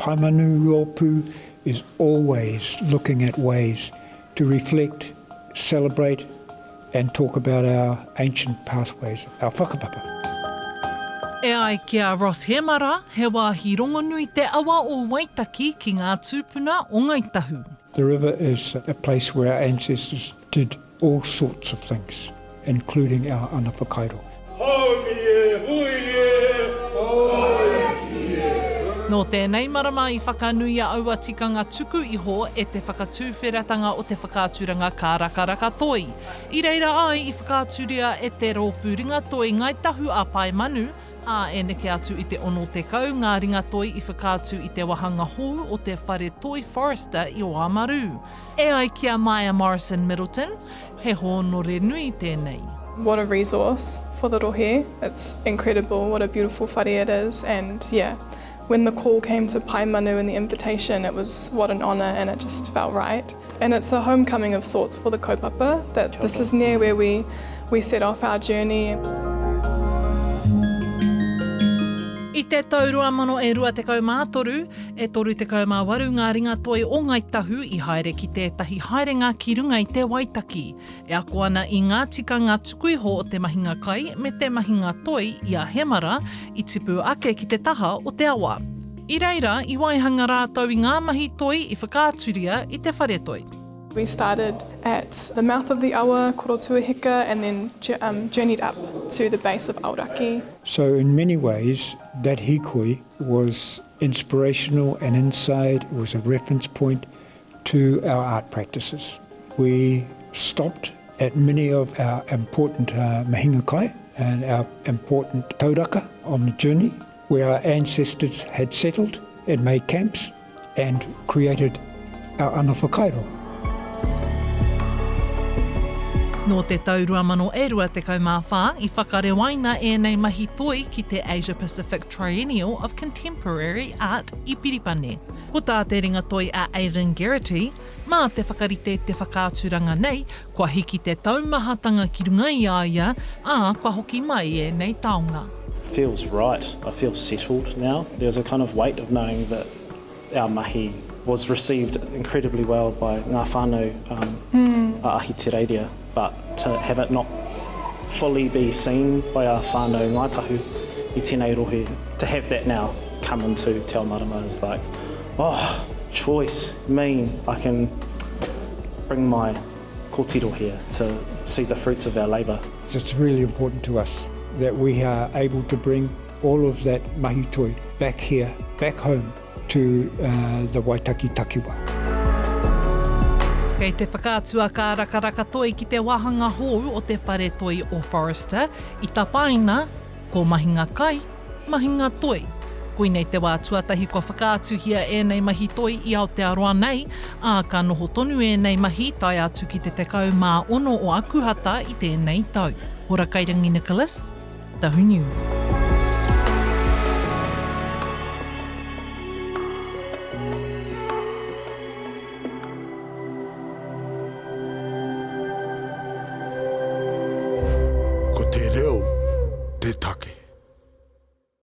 Paimanu Ruopu is always looking at ways to reflect, celebrate and talk about our ancient pathways, our whakapapa. E ai kia Ross Hemara, he wāhi rongonui te awa o Waitaki ki ngā tūpuna o Ngāi Tahu. The river is a place where our ancestors did all sorts of things, including our ana whakairo. Nō tēnei marama I whakanuia aua tikanga tuku iho e te whakatūwheratanga o te whakaaturanga Kārakaraka Toi. I reira ai I whakaaturia e te rōpū ringatoi Ngāi Tahu a Paimanu, a e neke atu I te ono te kau ngā ringatoi I whakaatu I te wahanga hou o te whare Toi Forester I o Amaru. E ai kia Maya Morrison Middleton, he hōnore nui tēnei. What a resource for the rohe. It's incredible what a beautiful whare it is, and yeah, when the call came to Paimanu and the invitation, it was what an honour and it just felt right. And it's a homecoming of sorts for the kaupapa, that this is near where we set off our journey. I te taurua mano e rua te kaumātoru, e toru te kaumawaru ngā ringatoi o Ngāi Tahu I haere ki tētahi haerenga ki runga I te Waitaki. E ako ana I ngā tikanga tuku iho o te Mahinga Kai me te Mahinga Toi I a Hemara I tipu ake ki te taha o te awa. I reira, I waihanga rātou I ngā mahi toi I whakaaturia I te whare toi. We started at the mouth of the awa, korotuahika, and then journeyed up to the base of Aoraki. So in many ways, that hīkoi was inspirational and inside, it was a reference point to our art practices. We stopped at many of our important Mahinga Kai and our important tauraka on the journey, where our ancestors had settled and made camps and created our ana whakairo. Nō te taurua mano e rua te kaumāwhā, I whakarewaina ēnei mahi toi ki te Asia-Pacific Triennial of Contemporary Art I Piripane. Ko tā te ringatoi a Aidan Garrity, mā te whakarite te whakaaturanga nei, kua hiki te taumahatanga ki runga I aia, a kua hoki mai ēnei taonga. Feels right. I feel settled now. There's a kind of weight of knowing that our mahi was received incredibly well by ngā whānau ārahi te reiria. But to have it not fully be seen by our whānau Ngāi Tahu I tēnei rohe, to have that now come into Te Ao Marama is like, oh, choice, I can bring my kōtiro here to see the fruits of our labour. It's really important to us that we are able to bring all of that mahi toi back here, back home to the Waitaki takiwa. Kei te whakaatua Kārakaraka Toi ki te wahanga hou o te whare toi o Forester, I tapaina, ko Mahinga Kai, Mahinga Toi. Koinei te wā tuatahi kua whakaatuhia ēnei mahi toi I Aotearoa nei, a ka noho tonu ēnei mahi tai atu ki te tekau mā ono o akuhata I tēnei tau. Hora Kairangi Nicholas, Tahu News.